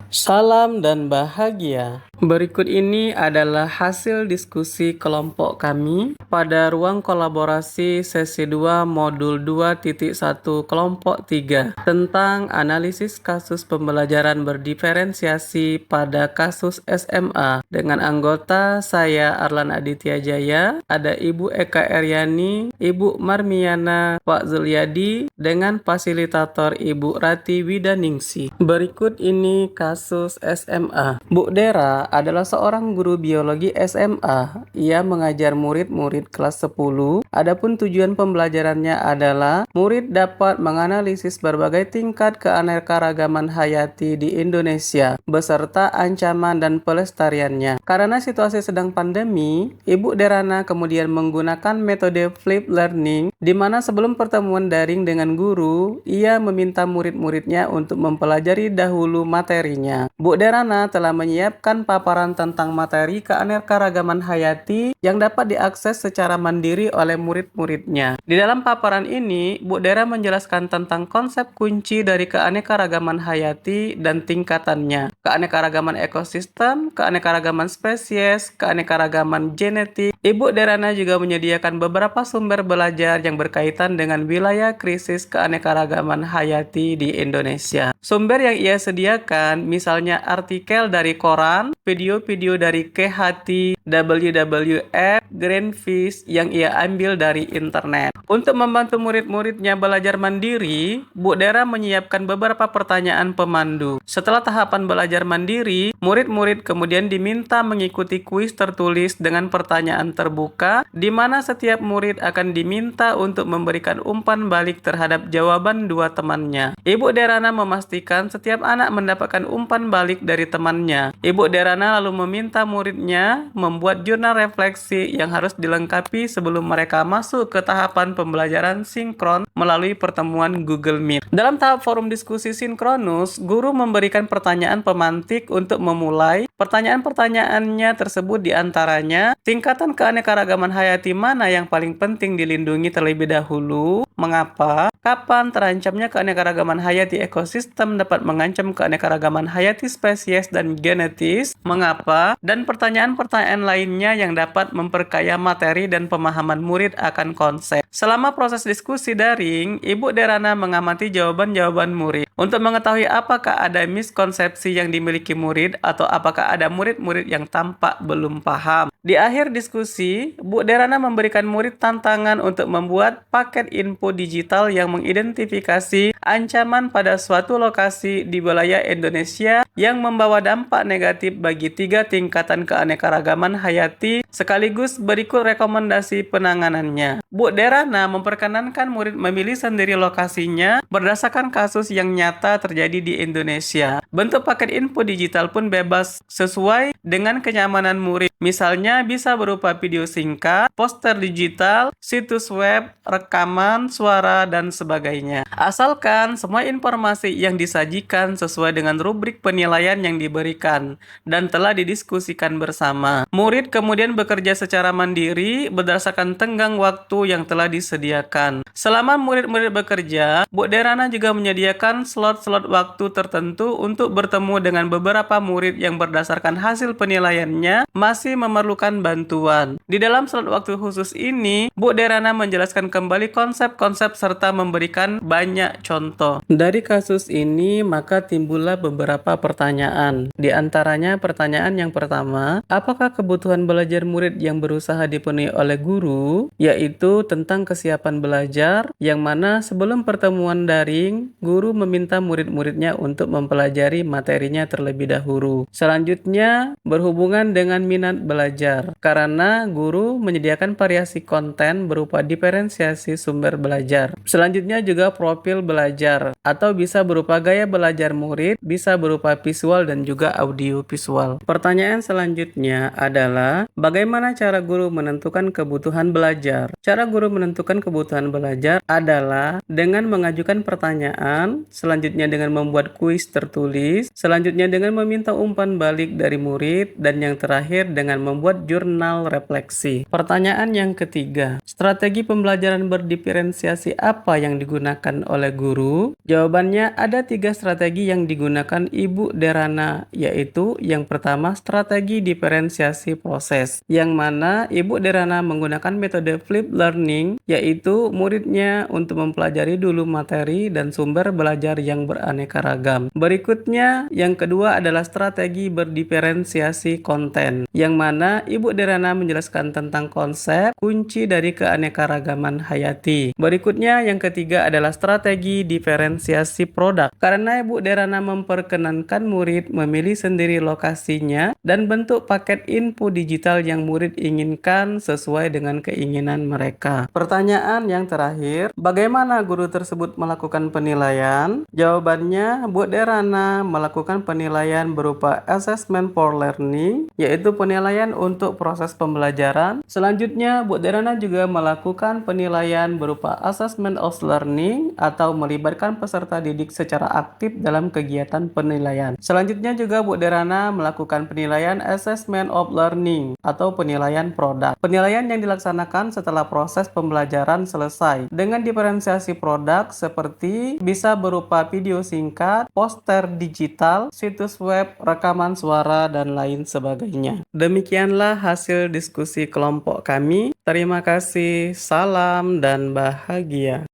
Salam dan bahagia. Berikut ini adalah hasil diskusi kelompok kami pada ruang kolaborasi sesi 2 modul 2.1 kelompok 3 tentang analisis kasus pembelajaran berdiferensiasi pada kasus SMA dengan anggota saya Arlan Aditya Jaya, ada Ibu Eka Eryani, Ibu Marmiana, Pak Zulyadi, dengan fasilitator Ibu Rati Widaningsi. Berikut ini kasus SMA. Bu Dera adalah seorang guru biologi SMA. Ia mengajar murid-murid kelas 10. Adapun tujuan pembelajarannya adalah murid dapat menganalisis berbagai tingkat keanekaragaman hayati di Indonesia beserta ancaman dan pelestariannya. Karena situasi sedang pandemi, Ibu Derana kemudian menggunakan metode flip learning di mana sebelum pertemuan daring dengan guru, ia meminta murid-muridnya untuk mempelajari dahulu materinya. Bu Derana telah menyiapkan paparan tentang materi keanekaragaman hayati yang dapat diakses secara mandiri oleh murid-muridnya. Di dalam paparan ini, Bu Dera menjelaskan tentang konsep kunci dari keanekaragaman hayati dan tingkatannya, keanekaragaman ekosistem, keanekaragaman spesies, keanekaragaman genetik. Ibu Derana juga menyediakan beberapa sumber belajar yang berkaitan dengan wilayah krisis keanekaragaman hayati di Indonesia. Sumber yang ia sediakan misalnya artikel dari koran, video-video dari KHT, WWF, Greenpeace yang ia ambil dari internet. Untuk membantu murid-muridnya belajar mandiri, Bu Dera menyiapkan beberapa pertanyaan pemandu. Setelah tahapan belajar mandiri, murid-murid kemudian diminta mengikuti kuis tertulis dengan pertanyaan terbuka, di mana setiap murid akan diminta untuk memberikan umpan balik terhadap jawaban dua temannya. Ibu Derana memastikan setiap anak mendapatkan umpan balik dari temannya. Ibu Derana lalu meminta muridnya membuat jurnal refleksi yang harus dilengkapi sebelum mereka masuk ke tahapan pembelajaran sinkron melalui pertemuan Google Meet. Dalam tahap forum diskusi sinkronus, guru memberikan pertanyaan pemantik untuk memulai. Pertanyaan-pertanyaannya tersebut diantaranya, tingkatan keanekaragaman hayati mana yang paling penting dilindungi terlebih dahulu? Mengapa? Kapan terancamnya keanekaragaman hayati ekosistem dapat mengancam keanekaragaman hayati spesies dan genetis? Mengapa? Dan pertanyaan-pertanyaan lainnya yang dapat memperkaya materi dan pemahaman murid akan konsep. Selama proses diskusi daring, Ibu Derana mengamati jawaban-jawaban murid untuk mengetahui apakah ada miskonsepsi yang dimiliki murid atau apakah ada murid-murid yang tampak belum paham. Di akhir diskusi, Bu Derana memberikan murid tantangan untuk membuat paket info digital yang mengidentifikasi ancaman pada suatu lokasi di wilayah Indonesia yang membawa dampak negatif bagi 3 tingkatan keanekaragaman hayati, sekaligus berikut rekomendasi penanganannya. Bu Derana memperkenankan murid memilih sendiri lokasinya berdasarkan kasus yang nyata terjadi di Indonesia. Bentuk paket info digital pun bebas sesuai dengan kenyamanan murid. Misalnya bisa berupa video singkat, poster digital, situs web, rekaman, suara, dan sebagainya. Asalkan semua informasi yang disajikan sesuai dengan rubrik penilaian yang diberikan dan telah didiskusikan bersama. Murid kemudian bekerja secara mandiri berdasarkan tenggang waktu yang telah disediakan. Selama murid-murid bekerja, Bu Derana juga menyediakan slot-slot waktu tertentu untuk bertemu dengan beberapa murid yang berdasarkan hasil penilaiannya masih memerlukan bantuan. Di dalam slot waktu khusus ini, Bu Derana menjelaskan kembali konsep-konsep serta memberikan banyak contoh. Dari kasus ini, maka timbullah beberapa pertanyaan. Di antaranya pertanyaan yang pertama, apakah kebutuhan belajar murid yang berusaha dipenuhi oleh guru, yaitu tentang kesiapan belajar, yang mana sebelum pertemuan daring, guru meminta murid-muridnya untuk mempelajari materinya terlebih dahulu. Selanjutnya, berhubungan dengan minat belajar, karena guru menyediakan variasi konten berupa diferensiasi sumber belajar. Selanjutnya juga profil belajar, atau bisa berupa gaya belajar murid, bisa berupa visual dan juga audio visual. Pertanyaan selanjutnya adalah, bagaimana cara guru menentukan kebutuhan belajar? Cara guru menentukan kebutuhan belajar adalah dengan mengajukan pertanyaan, selanjutnya dengan membuat kuis tertulis, selanjutnya dengan meminta umpan balik dari murid, dan yang terakhir dengan membuat membuat jurnal refleksi. Pertanyaan yang ketiga, strategi pembelajaran berdiferensiasi apa yang digunakan oleh guru? Jawabannya ada 3 strategi yang digunakan Ibu Derana, yaitu yang pertama strategi diferensiasi proses, yang mana Ibu Derana menggunakan metode flipped learning, yaitu muridnya untuk mempelajari dulu materi dan sumber belajar yang beraneka ragam. Berikutnya, yang kedua adalah strategi berdiferensiasi konten, yang mana Ibu Derana menjelaskan tentang konsep kunci dari keanekaragaman hayati. Berikutnya, yang ketiga adalah strategi diferensiasi produk, karena Ibu Derana memperkenankan murid memilih sendiri lokasinya dan bentuk paket info digital yang murid inginkan sesuai dengan keinginan mereka. Pertanyaan yang terakhir, bagaimana guru tersebut melakukan penilaian? Jawabannya, Bu Derana melakukan penilaian berupa assessment for learning, yaitu penilaian untuk proses pembelajaran. Selanjutnya, Bu Derana juga melakukan penilaian berupa assessment of learning atau melibatkan peserta didik secara aktif dalam kegiatan penilaian. Selanjutnya juga Bu Derana melakukan penilaian assessment of learning atau penilaian produk. Penilaian yang dilaksanakan setelah proses pembelajaran selesai dengan diferensiasi produk seperti bisa berupa video singkat, poster digital, situs web, rekaman suara, dan lain sebagainya. Demikianlah hasil diskusi kelompok kami. Terima kasih, salam dan bahagia.